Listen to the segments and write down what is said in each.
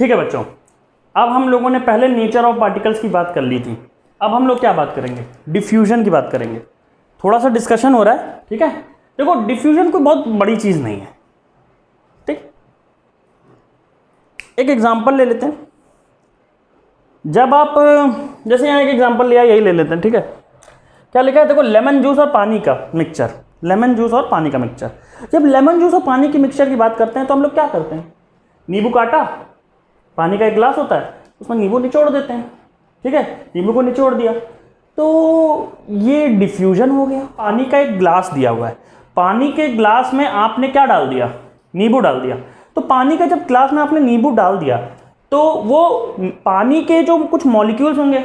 ठीक है बच्चों, अब हम लोगों ने पहले नेचर ऑफ पार्टिकल्स की बात कर ली थी। अब हम लोग क्या बात करेंगे? डिफ्यूजन की बात करेंगे। थोड़ा सा डिस्कशन हो रहा है, ठीक है। देखो डिफ्यूजन कोई बहुत बड़ी चीज नहीं है, ठीक। एक एग्जांपल ले लेते हैं। जब आप, जैसे यहाँ एक एग्जांपल लिया, यही ले लेते हैं, ठीक है। क्या लिखा है? देखो, लेमन जूस और पानी का मिक्सचर। लेमन जूस और पानी का मिक्सचर। जब लेमन जूस और पानी की मिक्सचर की बात करते हैं तो हम लोग क्या करते हैं? नींबू काटा, पानी का एक गिलास होता है, उसमें नींबू निचोड़ देते हैं, ठीक है। नींबू को निचोड़ दिया तो ये डिफ्यूजन हो गया। पानी का एक गिलास दिया हुआ है, पानी के गिलास में आपने क्या डाल दिया? नींबू डाल दिया। तो पानी का जब गिलास में आपने नींबू डाल दिया तो वो पानी के जो कुछ मॉलिक्यूल्स होंगे,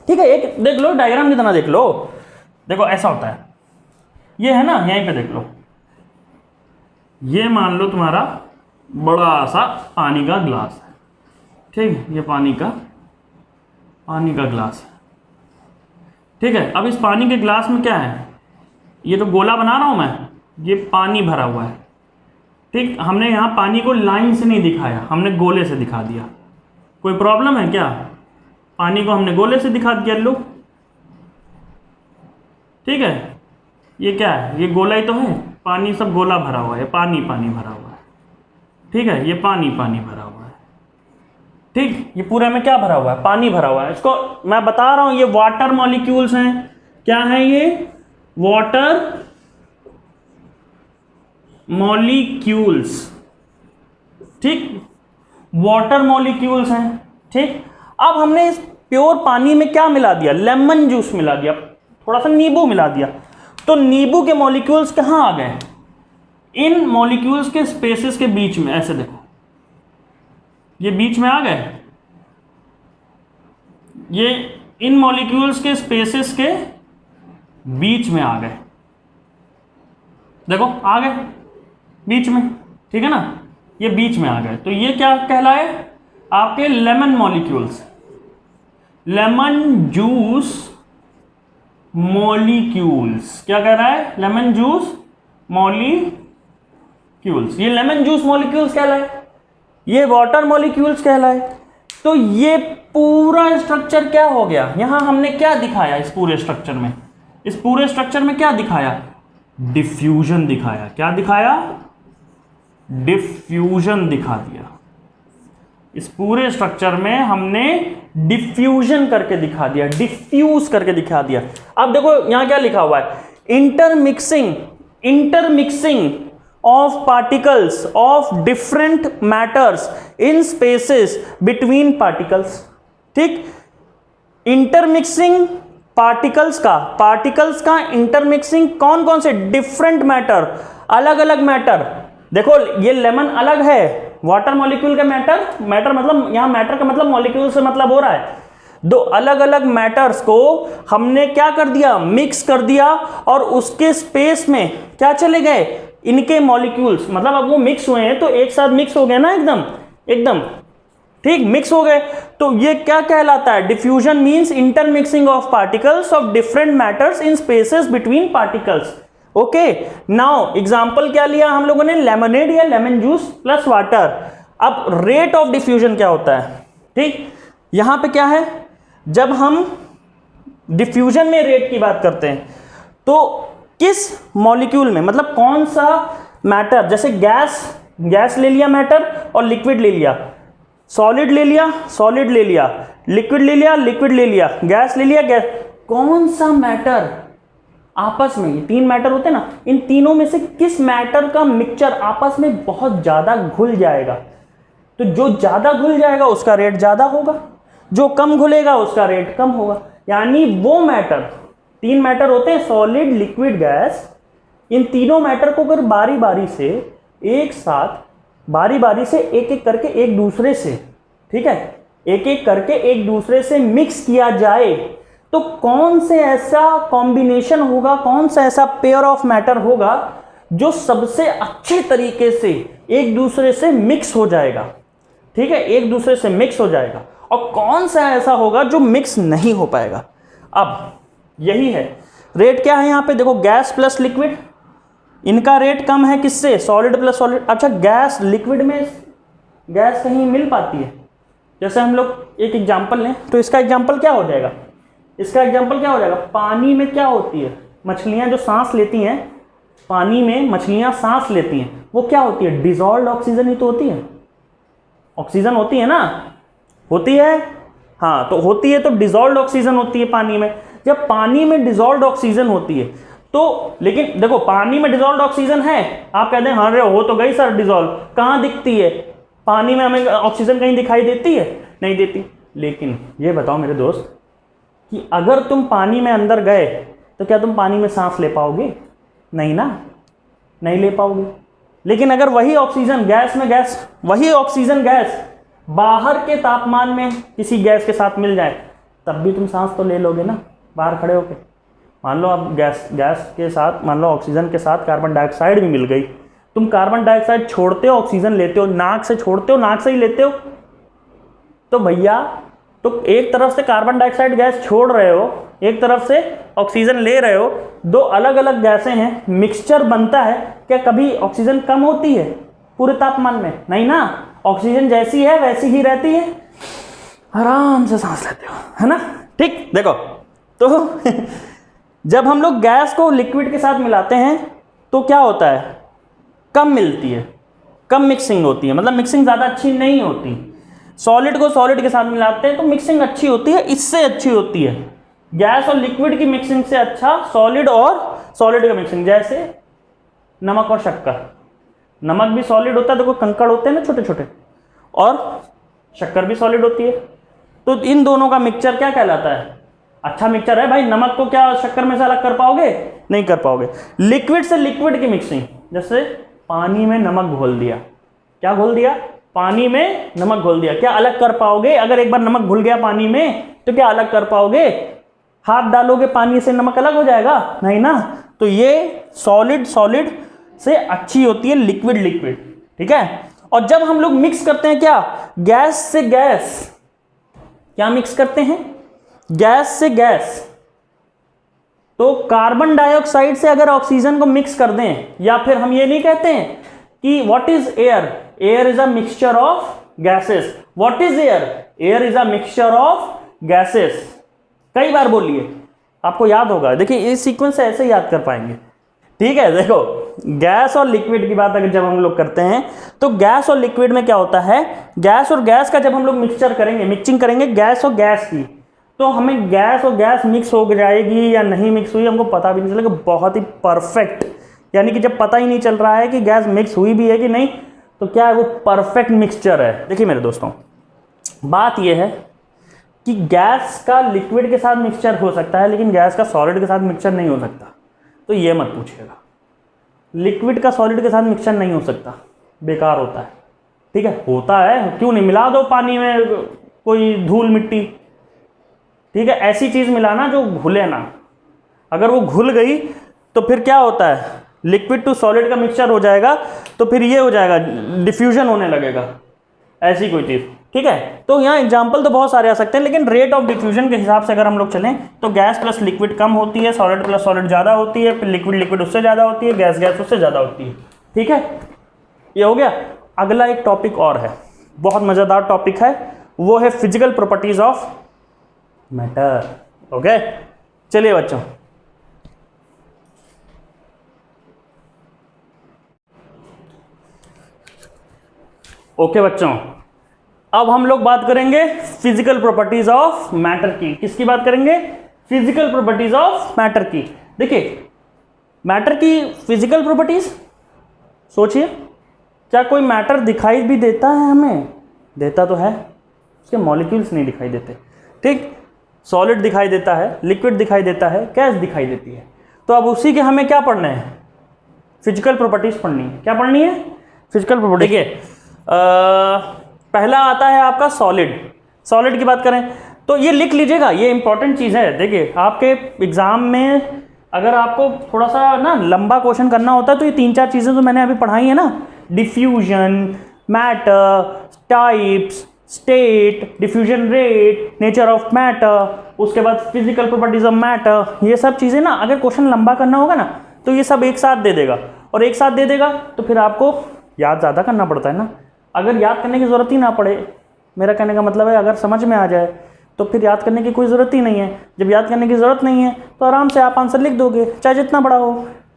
ठीक है, एक देख लो डायग्राम की तरह देख लो। देखो ऐसा होता है, ये है ना, यहीं पे देख लो, ये मान लो तुम्हारा बड़ा सा पानी का गिलास है, ठीक। ये पानी का गिलास है, ठीक है। अब इस पानी के गिलास में क्या है? ये तो गोला बना रहा हूं मैं, ये पानी भरा हुआ है, ठीक। हमने यहाँ पानी को लाइन से नहीं दिखाया, हमने गोले से दिखा दिया। कोई प्रॉब्लम है क्या? पानी को हमने गोले से दिखा दिया, लो, ठीक है। ये क्या है? ये गोला ही तो है, पानी सब गोला भरा हुआ है, पानी पानी भरा हुआ है, ठीक है। ये पानी पानी भरा हुआ है, ठीक। ये पूरे में क्या भरा हुआ है? पानी भरा हुआ है। इसको मैं बता रहा हूं, ये वाटर मॉलिक्यूल्स हैं। क्या है ये? वाटर मॉलिक्यूल्स, ठीक। वाटर मॉलिक्यूल्स हैं, ठीक। अब हमने इस प्योर पानी में क्या मिला दिया? लेमन जूस मिला दिया, थोड़ा सा नींबू मिला दिया। तो नींबू के मॉलिक्यूल्स कहां आ गए? इन मॉलिक्यूल्स के स्पेसेस के बीच में, ऐसे देखो, ये बीच में आ गए, ये इन मॉलिक्यूल्स के स्पेसेस के बीच में आ गए, देखो आ गए बीच में, ठीक है ना। ये बीच में आ गए तो ये क्या कहलाए? आपके lemon molecules, lemon juice molecules. क्या कह रहा है? Lemon juice molecules. ये लेमन जूस मॉलिक्यूल्स कहलाए, ये वाटर मॉलिक्यूल्स कहलाए। तो ये पूरा स्ट्रक्चर क्या हो गया? यहां हमने क्या दिखाया? इस पूरे स्ट्रक्चर में, इस पूरे स्ट्रक्चर में क्या दिखाया? डिफ्यूजन दिखाया। क्या दिखाया? डिफ्यूजन दिखा दिया। इस पूरे स्ट्रक्चर में हमने डिफ्यूजन करके दिखा दिया, डिफ्यूज करके दिखा दिया। अब देखो यहां क्या लिखा हुआ है? Intermixing of particles of different matters in spaces between particles, ठीक। इंटरमिक्सिंग पार्टिकल्स का इंटरमिक्सिंग कौन कौन से? डिफरेंट मैटर, अलग अलग मैटर। देखो ये लेमन अलग है वाटर मॉलिक्यूल का मैटर मतलब यहां मैटर का मतलब मॉलिक्यूल से मतलब हो रहा है। दो अलग अलग मैटर्स को हमने क्या कर दिया? मिक्स कर दिया, और उसके स्पेस में क्या चले गए? इनके मॉलिक्यूल्स, मतलब अब वो मिक्स हुए हैं तो एक साथ मिक्स हो गए ना, एकदम ठीक, मिक्स हो गए। तो ये क्या कहलाता है? Diffusion means intermixing of particles of different matters in spaces between particles. Okay, now example क्या लिया हम लोगों ने? लेमनेड या लेमन जूस प्लस वाटर। अब रेट ऑफ डिफ्यूजन क्या होता है? ठीक, यहां पे क्या है? जब हम डिफ्यूजन में रेट की बात करते हैं तो किस मॉलिक्यूल में, मतलब कौन सा मैटर, जैसे गैस ले लिया मैटर और लिक्विड ले लिया, सॉलिड ले लिया लिक्विड ले लिया, गैस ले लिया गैस, कौन सा मैटर आपस में, ये तीन मैटर होते हैं ना, इन तीनों में से किस मैटर का मिक्सचर आपस में बहुत ज्यादा घुल जाएगा? तो जो ज्यादा घुल जाएगा उसका रेट ज्यादा होगा, जो कम घुलेगा उसका रेट कम होगा। यानी वो मैटर, तीन मैटर होते हैं, सॉलिड लिक्विड गैस, इन तीनों मैटर को अगर बारी बारी से एक साथ, बारी बारी से एक एक करके एक दूसरे से, ठीक है, एक एक करके एक दूसरे से मिक्स किया जाए तो कौन से ऐसा कॉम्बिनेशन होगा, कौन सा ऐसा पेयर ऑफ मैटर होगा जो सबसे अच्छे तरीके से एक दूसरे से मिक्स हो जाएगा, ठीक है, एक दूसरे से मिक्स हो जाएगा, और कौन सा ऐसा होगा जो मिक्स नहीं हो पाएगा। अब यही है रेट। क्या है यहां पे? देखो, गैस प्लस लिक्विड, इनका रेट कम है किससे? Solid plus solid. अच्छा, गैस लिक्विड में गैस कहीं मिल पाती है? जैसे हम लोग एक एग्जाम्पल लें तो इसका एग्जाम्पल क्या हो जाएगा, इसका एग्जाम्पल क्या हो जाएगा, पानी में क्या होती है, मछलियाँ जो सांस लेती हैं, पानी में मछलियाँ सांस लेती हैं, वो क्या होती है, डिजॉल्व्ड ऑक्सीजन ही तो होती है, ऑक्सीजन होती है ना, होती है, हाँ तो होती है, तो डिजॉल्व्ड ऑक्सीजन होती है पानी में। जब पानी में डिजॉल्व्ड ऑक्सीजन होती है तो, लेकिन देखो पानी में डिजॉल्व्ड ऑक्सीजन है, आप कहते हैं हाँ रे हो तो गई सर डिजॉल्व, कहाँ दिखती है पानी में, हमें ऑक्सीजन कहीं दिखाई देती है, नहीं देती। लेकिन ये बताओ मेरे दोस्त कि अगर तुम पानी में अंदर गए तो क्या तुम पानी में सांस ले पाओगे? नहीं ना, नहीं ले पाओगे। लेकिन अगर वही ऑक्सीजन गैस में, गैस वही ऑक्सीजन गैस बाहर के तापमान में किसी गैस के साथ मिल जाए तब भी तुम सांस तो ले लोगे ना, बाहर खड़े होके। मान लो अब गैस के साथ, मान लो ऑक्सीजन के साथ कार्बन डाइऑक्साइड भी मिल गई, तुम कार्बन डाइऑक्साइड छोड़ते हो, ऑक्सीजन लेते हो, नाक से छोड़ते हो, नाक से ही लेते हो, तो भैया तो एक तरफ से कार्बन डाइऑक्साइड गैस छोड़ रहे हो, एक तरफ से ऑक्सीजन ले रहे हो, दो अलग अलग गैसें हैं, मिक्सचर बनता है, क्या कभी ऑक्सीजन कम होती है पूरे तापमान में? नहीं ना, ऑक्सीजन जैसी है वैसी ही रहती है, आराम से सांस लेते हो, है ना। ठीक, देखो तो जब हम लोग गैस को लिक्विड के साथ मिलाते हैं तो क्या होता है, कम मिलती है, कम मिक्सिंग होती है, मतलब मिक्सिंग ज़्यादा अच्छी नहीं होती। सॉलिड को सॉलिड के साथ मिलाते हैं तो मिक्सिंग अच्छी होती है, इससे अच्छी होती है गैस और लिक्विड की मिक्सिंग से अच्छा सॉलिड और सॉलिड का मिक्सिंग। जैसे नमक और शक्कर, नमक भी सॉलिड होता है, देखो कंकड़ होते हैं ना छोटे छोटे, और शक्कर भी सॉलिड होती है, तो इन दोनों का मिक्सचर क्या कहलाता है, अच्छा मिक्सचर है भाई। नमक को क्या शक्कर में से अलग कर पाओगे? नहीं कर पाओगे। लिक्विड से लिक्विड की मिक्सिंग, जैसे पानी में नमक घोल दिया, क्या घोल दिया, पानी में नमक घोल दिया, क्या अलग कर पाओगे? अगर एक बार नमक घुल गया पानी में तो क्या अलग कर पाओगे? हाथ डालोगे पानी से नमक अलग हो जाएगा? नहीं ना। तो ये सॉलिड सॉलिड से अच्छी होती है लिक्विड लिक्विड, ठीक है। और जब हम लोग मिक्स करते हैं क्या, गैस से गैस, क्या मिक्स करते हैं, गैस से गैस, तो कार्बन डाइऑक्साइड से अगर ऑक्सीजन को मिक्स कर दें, या फिर हम ये नहीं कहते हैं कि what is air, air is a mixture of gases, what is air, air is a mixture of gases, कई बार बोलिए, आपको याद होगा। देखिए इस सीक्वेंस से ऐसे याद कर पाएंगे, ठीक है। देखो गैस और लिक्विड की बात अगर जब हम लोग करते हैं तो गैस और लिक्विड में क्या होता है, गैस और गैस का जब हम लोग मिक्सचर करेंगे, मिक्सिंग करेंगे गैस और गैस की, तो हमें गैस और गैस मिक्स हो जाएगी या नहीं मिक्स हुई हमको पता भी नहीं चलेगा, बहुत ही परफेक्ट, यानी कि जब पता ही नहीं चल रहा है कि गैस मिक्स हुई भी है कि नहीं, तो क्या है वो परफेक्ट मिक्सचर है। देखिए मेरे दोस्तों, बात यह है कि गैस का लिक्विड के साथ मिक्सचर हो सकता है, लेकिन गैस का सॉलिड के साथ मिक्सचर नहीं हो सकता। तो ये मत पूछिएगा, लिक्विड का सॉलिड के साथ मिक्सचर नहीं हो सकता, बेकार होता है, ठीक है। होता है, क्यों नहीं, मिला दो पानी में कोई धूल मिट्टी, ठीक है, ऐसी चीज़ मिलाना जो घुले ना, अगर वो घुल गई तो फिर क्या होता है, लिक्विड टू सॉलिड का मिक्सचर हो जाएगा, तो फिर ये हो जाएगा, डिफ्यूजन होने लगेगा, ऐसी कोई चीज़, ठीक है। तो यहाँ एग्जाम्पल तो बहुत सारे आ सकते हैं, लेकिन रेट ऑफ डिफ्यूजन के हिसाब से अगर हम लोग चलें तो गैस प्लस लिक्विड कम होती है, सॉलिड प्लस सॉलिड ज़्यादा होती है, फिर लिक्विड लिक्विड उससे ज़्यादा होती है, गैस गैस उससे ज़्यादा होती है, ठीक है। ये हो गया। अगला एक टॉपिक और है, बहुत मज़ेदार टॉपिक है, वो है physical properties of matter. Okay, चलिए बच्चों, ओके बच्चों, अब हम लोग बात करेंगे फिजिकल प्रॉपर्टीज ऑफ मैटर की। किसकी बात करेंगे? फिजिकल प्रॉपर्टीज ऑफ मैटर की। देखिए मैटर की फिजिकल प्रॉपर्टीज, सोचिए, क्या कोई मैटर दिखाई भी देता है हमें? देता तो है, उसके मॉलिक्यूल्स नहीं दिखाई देते, ठीक। सॉलिड दिखाई देता है, लिक्विड दिखाई देता है, गैस दिखाई देती है। तो अब उसी के हमें क्या पढ़ना है? फिजिकल प्रॉपर्टीज पढ़नी है। क्या पढ़नी है? Physical property. देखिए पहला आता है आपका सॉलिड। सॉलिड की बात करें तो ये लिख लीजिएगा, ये इंपॉर्टेंट चीज़ है। देखिए आपके एग्जाम में अगर आपको थोड़ा सा ना लंबा क्वेश्चन करना होता है तो ये 3-4 चीज़ें तो मैंने अभी पढ़ाई है ना, diffusion, matter, types, state, diffusion rate, nature of matter, उसके बाद फिजिकल प्रॉपर्टीज ऑफ मैटर, ये सब चीज़ें ना अगर क्वेश्चन लंबा करना होगा ना तो ये सब एक साथ दे देगा, और एक साथ दे देगा तो फिर आपको याद ज़्यादा करना पड़ता है ना, अगर याद करने की ज़रूरत ही ना पड़े, मेरा कहने का मतलब है अगर समझ में आ जाए तो फिर याद करने की कोई ज़रूरत ही नहीं है। जब याद करने की ज़रूरत नहीं है तो आराम से आप आंसर लिख दोगे, चाहे जितना बड़ा हो,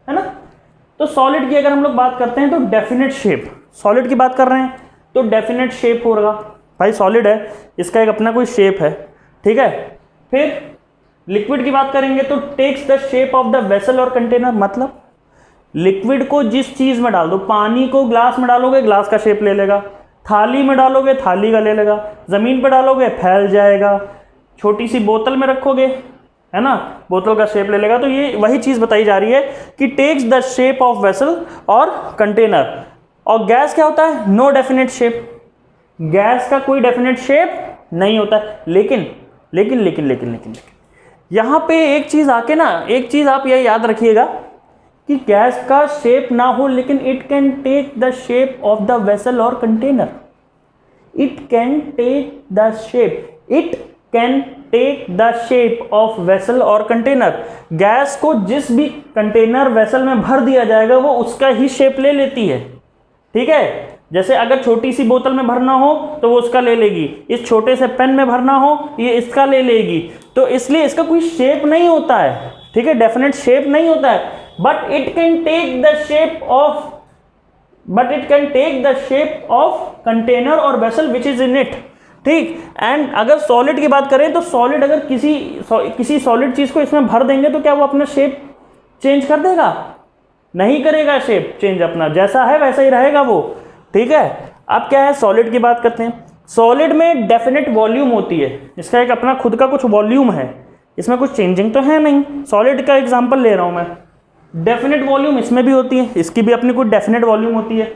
है ना। तो सॉलिड की अगर हम लोग बात करते हैं तो डेफिनेट शेप, सॉलिड की बात कर रहे हैं तो डेफिनेट शेप होगा। भाई सॉलिड है, इसका एक अपना कोई शेप है, ठीक है। फिर लिक्विड की बात करेंगे तो takes the shape of the vessel और कंटेनर, मतलब लिक्विड को जिस चीज में डाल दो, पानी को ग्लास में डालोगे ग्लास का शेप ले लेगा, थाली में डालोगे थाली का ले लेगा, जमीन पर डालोगे फैल जाएगा, छोटी सी बोतल में रखोगे, है ना, बोतल का शेप ले लेगा। तो ये वही चीज बताई जा रही है कि takes the shape of vessel और कंटेनर। और गैस क्या होता है, नो डेफिनेट शेप, गैस का कोई डेफिनेट शेप नहीं होता है। लेकिन लेकिन लेकिन लेकिन लेकिन यहां पे एक चीज आके ना, एक चीज आप ये याद रखिएगा कि गैस का शेप ना हो लेकिन it can take the shape of the vessel और container, it can take the shape, it can take the shape of vessel और कंटेनर। गैस को जिस भी कंटेनर वेसल में भर दिया जाएगा वो उसका ही शेप ले लेती है, ठीक है। जैसे अगर छोटी सी बोतल में भरना हो तो वो उसका ले लेगी, इस छोटे से पेन में भरना हो ये इसका ले लेगी। तो इसलिए इसका कोई शेप नहीं होता है, ठीक है, डेफिनेट शेप नहीं होता है, but it can take the shape of, but it can take the shape of container और vessel which is in it, ठीक। एंड अगर सॉलिड की बात करें तो सॉलिड अगर किसी सॉलिड चीज को इसमें भर देंगे तो क्या वो अपना शेप चेंज कर देगा, नहीं करेगा, शेप चेंज अपना जैसा है वैसा ही रहेगा वो, ठीक है। अब क्या है, सॉलिड की बात करते हैं। सॉलिड में डेफिनेट वॉल्यूम होती है, इसका एक अपना खुद का कुछ वॉल्यूम है, इसमें कुछ चेंजिंग तो है नहीं। सॉलिड का एग्जांपल ले रहा हूं मैं, डेफिनेट वॉल्यूम इसमें भी होती है, इसकी भी अपनी कुछ डेफिनेट वॉल्यूम होती है।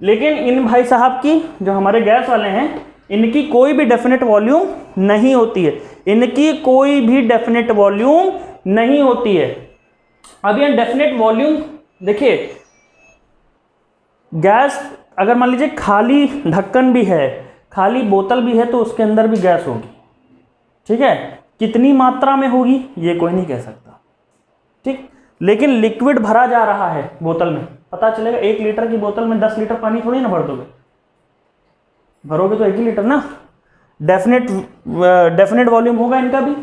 लेकिन इन भाई साहब की जो हमारे गैस वाले हैं इनकी कोई भी डेफिनेट वॉल्यूम नहीं होती है, इनकी कोई भी डेफिनेट वॉल्यूम नहीं होती है। अब ये डेफिनेट वॉल्यूम देखिए, गैस अगर मान लीजिए खाली ढक्कन भी है, खाली बोतल भी है तो उसके अंदर भी गैस होगी, ठीक है। कितनी मात्रा में होगी ये कोई नहीं कह सकता, ठीक। लेकिन लिक्विड भरा जा रहा है बोतल में, पता चलेगा 1 लीटर की बोतल में 10 लीटर पानी थोड़ी ना भर दोगे, भरोगे तो 1 ही लीटर ना। डेफिनेट वॉल्यूम होगा इनका भी।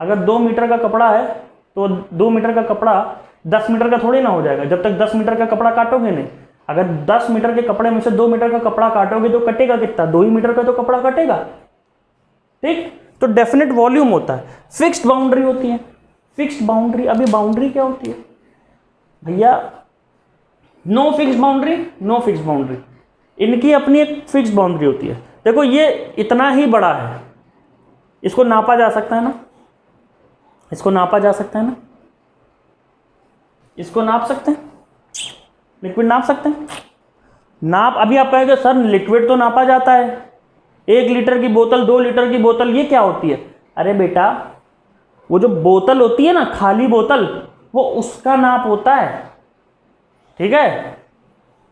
अगर 2 मीटर का कपड़ा है तो 2 मीटर का कपड़ा 10 मीटर का थोड़ी ना हो जाएगा, जब तक 10 मीटर का कपड़ा काटोगे नहीं। अगर 10 मीटर के कपड़े में से 2 मीटर का कपड़ा काटोगे तो कटेगा कितना, 2 ही मीटर का तो कपड़ा कटेगा, ठीक। तो डेफिनेट वॉल्यूम होता है। फिक्स्ड बाउंड्री होती है, फिक्स्ड बाउंड्री, अभी बाउंड्री क्या होती है भैया, no fixed boundary, no fixed boundary, इनकी अपनी एक फिक्स्ड बाउंड्री होती है। देखो ये इतना ही बड़ा है, इसको नापा जा सकता है ना, इसको नापा जा सकता है ना, इसको नाप सकते हैं, लिक्विड नाप सकते हैं, नाप। अभी आप कहेंगे सर लिक्विड तो नापा जाता है, 1 लीटर की बोतल, 2 लीटर की बोतल, ये क्या होती है। अरे बेटा वो जो बोतल होती है ना, खाली बोतल, वो उसका नाप होता है, ठीक है।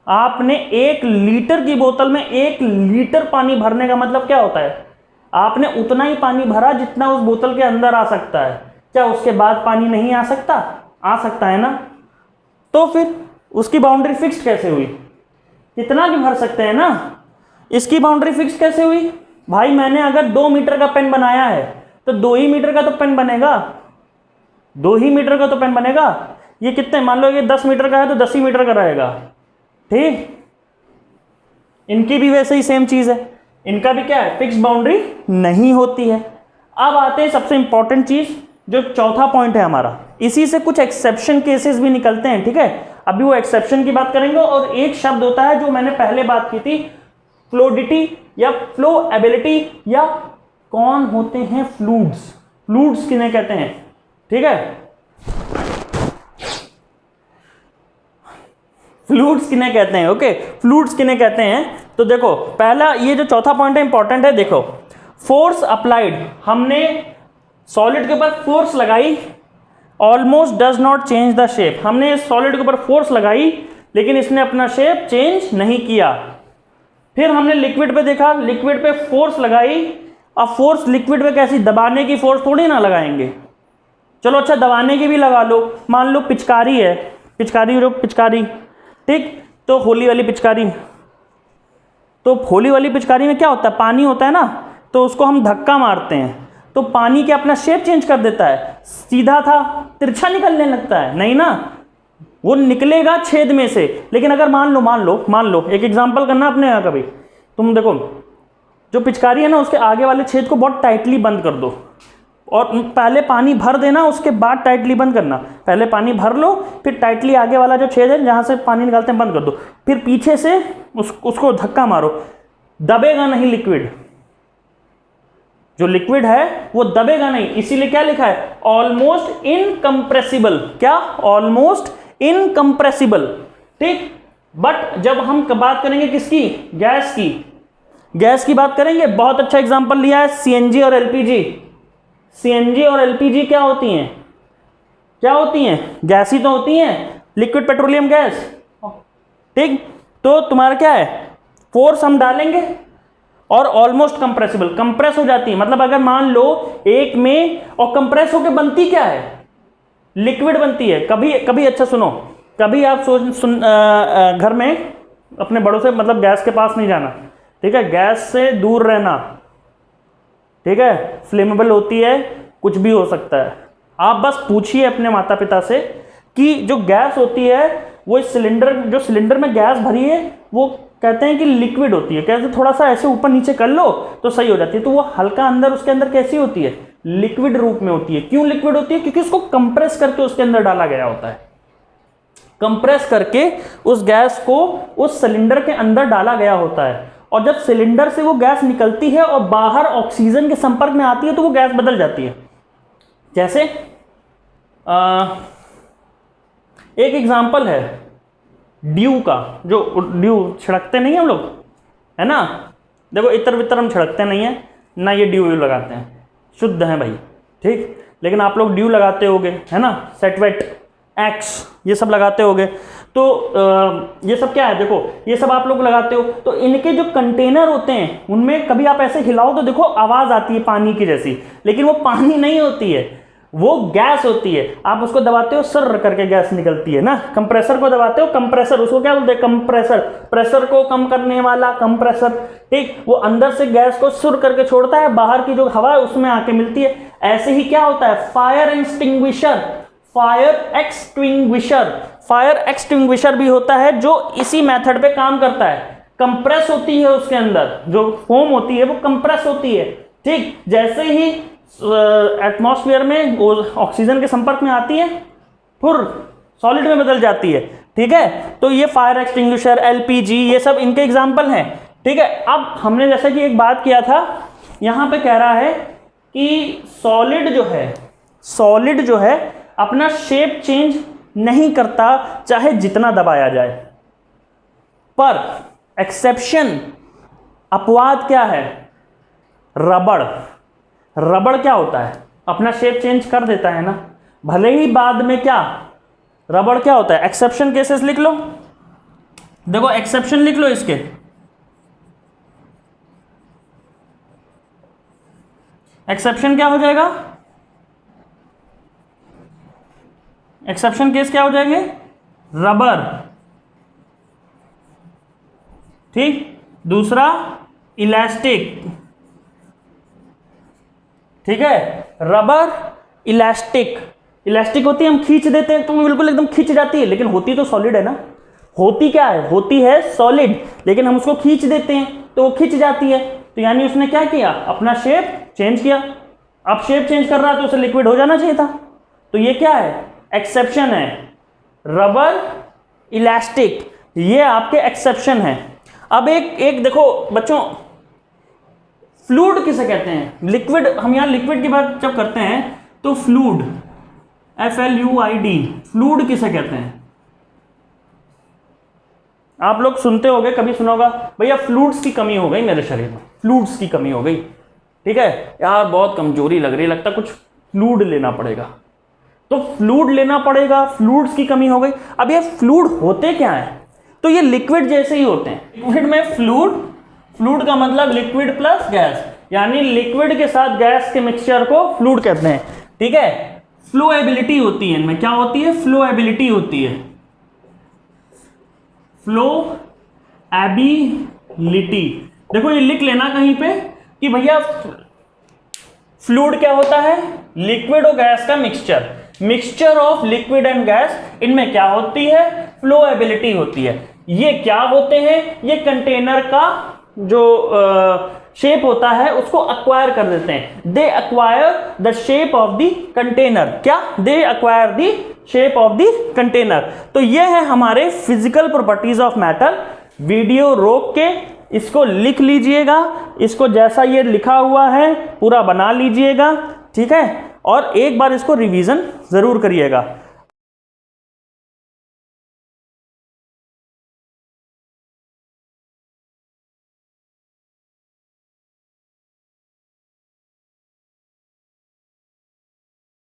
आपने 1 लीटर की बोतल में 1 लीटर पानी भरने का मतलब क्या होता है, आपने उतना ही पानी भरा जितना उस बोतल के अंदर आ सकता है। क्या उसके बाद पानी नहीं आ सकता, आ सकता है ना। तो फिर उसकी बाउंड्री फिक्स्ड कैसे हुई, कितना भी भर सकते हैं ना। इसकी बाउंड्री फिक्स्ड कैसे हुई भाई, मैंने अगर 2 मीटर का पेन बनाया है तो 2 ही मीटर का तो पेन बनेगा, 2 ही मीटर का तो पेन बनेगा। ये कितने, मान लो ये 10 मीटर का है तो 10 ही मीटर का रहेगा, ठीक। इनकी भी वैसे ही सेम चीज है, इनका भी क्या है, फिक्स्ड बाउंड्री नहीं होती है। अब आते हैं सबसे इंपॉर्टेंट चीज, जो चौथा पॉइंट है हमारा, इसी से कुछ एक्सेप्शन केसेस भी निकलते हैं, ठीक है। अभी वो एक्सेप्शन की बात करेंगे। और एक शब्द होता है जो मैंने पहले बात की थी, फ्लोडिटी या फ्लो एबिलिटी, या कौन होते हैं फ्लूइड्स, फ्लूइड्स किन्हें कहते हैं, ठीक है, फ्लूइड्स किन्हें कहते हैं, ओके, फ्लूइड्स किन्हें कहते हैं। तो देखो पहला ये जो चौथा पॉइंट है इंपॉर्टेंट है, देखो फोर्स अप्लाइड, हमने सॉलिड के ऊपर फोर्स लगाई, almost does not change the shape, हमने इस सॉलिड के ऊपर फोर्स लगाई लेकिन इसने अपना शेप चेंज नहीं किया। फिर हमने लिक्विड पे देखा, लिक्विड पे फोर्स लगाई, अब फोर्स लिक्विड पे कैसी, दबाने की फोर्स थोड़ी ना लगाएंगे, चलो अच्छा दबाने की भी लगा लो, मान लो पिचकारी है, पिचकारी, ठीक, तो होली वाली पिचकारी, तो फोली वाली पिचकारी में क्या होता है, पानी होता है ना, तो उसको हम धक्का मारते हैं तो पानी के अपना शेप चेंज कर देता है, सीधा था तिरछा निकलने लगता है, नहीं ना, वो निकलेगा छेद में से। लेकिन अगर मान लो एक एग्जांपल करना अपने यहाँ कभी, तुम देखो जो पिचकारी है ना उसके आगे वाले छेद को बहुत टाइटली बंद कर दो और पहले पानी भर देना, उसके बाद टाइटली बंद करना। पहले पानी भर लो, फिर टाइटली आगे वाला जो छेद है जहाँ से पानी निकालते हैं बंद कर दो, फिर पीछे से उसको धक्का मारो, दबेगा नहीं लिक्विड, जो लिक्विड है वो दबेगा नहीं। इसीलिए क्या लिखा है, ऑलमोस्ट इनकंप्रेसिबल। क्या, ऑलमोस्ट इनकंप्रेसिबल, ठीक। बट जब हम बात करेंगे किसकी, गैस की बात करेंगे, बहुत अच्छा एग्जांपल लिया है सीएनजी और एलपीजी। सीएनजी और एलपीजी क्या होती हैं, गैस ही तो होती हैं, लिक्विड पेट्रोलियम गैस, ठीक। तो तुम्हारा क्या है, फोर्स हम डालेंगे और ऑलमोस्ट कंप्रेसिबल, कंप्रेस हो जाती है। मतलब अगर मान लो एक में, और कंप्रेस होकर बनती क्या है, लिक्विड बनती है। कभी अच्छा सुनो, कभी आप घर में अपने बड़ों से मतलब गैस के पास नहीं जाना, ठीक है, गैस से दूर रहना, ठीक है, फ्लेमेबल होती है, कुछ भी हो सकता है। आप बस पूछिए अपने माता पिता से कि जो गैस होती है वो जो सिलेंडर में गैस भरी है वो कहते हैं कि लिक्विड होती है, कहते हैं थोड़ा सा ऐसे ऊपर नीचे कर लो तो सही हो जाती है, तो वो हल्का अंदर उसके अंदर कैसी होती है, लिक्विड रूप में होती है। क्यों लिक्विड होती है, क्योंकि उसको कंप्रेस करके उसके अंदर डाला गया होता है, कंप्रेस करके उस गैस को उस सिलेंडर के अंदर डाला गया होता है। और जब सिलेंडर से वो गैस निकलती है और बाहर ऑक्सीजन के संपर्क में आती है तो वो गैस बदल जाती है। जैसे एक एग्जांपल है ड्यू का, जो ड्यू छिड़कते नहीं हम लोग, है ना, देखो इतर वितर हम छिड़कते नहीं है ना, ये ड्यू लगाते हैं, शुद्ध है भाई, ठीक। लेकिन आप लोग ड्यू लगाते होगे, है ना, सेटवेट, एक्स, ये सब लगाते होगे। तो ये सब क्या है, देखो ये सब आप लोग लगाते हो, तो इनके जो कंटेनर होते हैं उनमें कभी आप ऐसे हिलाओ तो देखो आवाज आती है पानी की जैसी, लेकिन वो पानी नहीं होती है, वो गैस होती है। आप उसको दबाते हो सर करके गैस निकलती है ना, कंप्रेसर को दबाते हो, कंप्रेसर, उसको क्या बोलते हैं, कंप्रेसर, प्रेशर को कम करने वाला कंप्रेसर, ठीक। वो अंदर से गैस को सुर करके छोड़ता है, बाहर की जो हवा है उसमें आके मिलती है। ऐसे ही क्या होता है, फायर एक्सटिंग्विशर भी होता है जो इसी मेथड पे काम करता है। कंप्रेस होती है, उसके अंदर जो फोम होती है वो कंप्रेस होती है, ठीक। जैसे ही एटमॉस्फेयर में ऑक्सीजन के संपर्क में आती है फिर सॉलिड में बदल जाती है, ठीक है। तो ये फायर एक्सटिंग्विशर, एलपीजी, ये सब इनके एग्जाम्पल हैं, ठीक है। अब हमने जैसा कि एक बात किया था, यहां पे कह रहा है कि सॉलिड जो है अपना शेप चेंज नहीं करता चाहे जितना दबाया जाए, पर एक्सेप्शन, अपवाद क्या है, रबड़ क्या होता है, अपना शेप चेंज कर देता है ना, भले ही बाद में क्या, रबड़ क्या होता है, एक्सेप्शन केसेस लिख लो, देखो एक्सेप्शन लिख लो इसके, एक्सेप्शन क्या हो जाएगा, एक्सेप्शन केस क्या हो जाएंगे, रबर, ठीक। दूसरा इलास्टिक, ठीक है, रबर, इलास्टिक होती है, हम खींच देते हैं तो बिल्कुल एकदम खींच जाती है, लेकिन होती तो सॉलिड है ना, होती क्या है, होती है सॉलिड, लेकिन हम उसको खींच देते हैं तो वो खींच जाती है। तो यानी उसने क्या किया, अपना शेप चेंज किया। अब शेप चेंज कर रहा है तो उसे लिक्विड हो जाना चाहिए था, तो ये क्या है, एक्सेप्शन है, रबर, इलास्टिक, ये आपके एक्सेप्शन है। अब एक देखो बच्चों, फ्लूइड किसे कहते हैं, लिक्विड, हम यहां लिक्विड की बात जब करते हैं तो फ्लूइड, FLUID, फ्लूइड किसे कहते हैं, आप लोग सुनते होंगे, कभी सुना होगा, भैया फ्लूइड्स की कमी हो गई मेरे शरीर में, फ्लूइड्स की कमी हो गई, ठीक है यार, बहुत कमजोरी लग रही, लगता कुछ फ्लूइड लेना पड़ेगा, तो फ्लूइड लेना पड़ेगा, फ्लूइड्स की कमी हो गई। अब ये फ्लूइड होते क्या है, तो ये लिक्विड जैसे ही होते हैं। लिक्विड में फ्लूइड का मतलब लिक्विड प्लस गैस, यानी लिक्विड के साथ गैस के मिक्सचर को फ्लूइड कहते हैं, ठीक है। फ्लोएबिलिटी होती है इनमें, क्या होती है, फ्लोएबिलिटी होती है, फ्लोएबिलिटी फ्लूइडिटी। देखो ये लिख लेना कहीं पे कि भैया फ्लूइड क्या होता है, लिक्विड और गैस का mixture, mixture of liquid and gas, इनमें क्या होती है, फ्लोएबिलिटी होती है। ये क्या होते हैं, ये कंटेनर का जो शेप होता है उसको अक्वायर कर देते हैं। They acquire the shape of the container, क्या, they acquire the shape of the container. तो ये है हमारे physical properties of matter. Video रोक के इसको लिख लीजिएगा, इसको जैसा ये लिखा हुआ है पूरा बना लीजिएगा, ठीक है, और एक बार इसको रिवीजन जरूर करिएगा।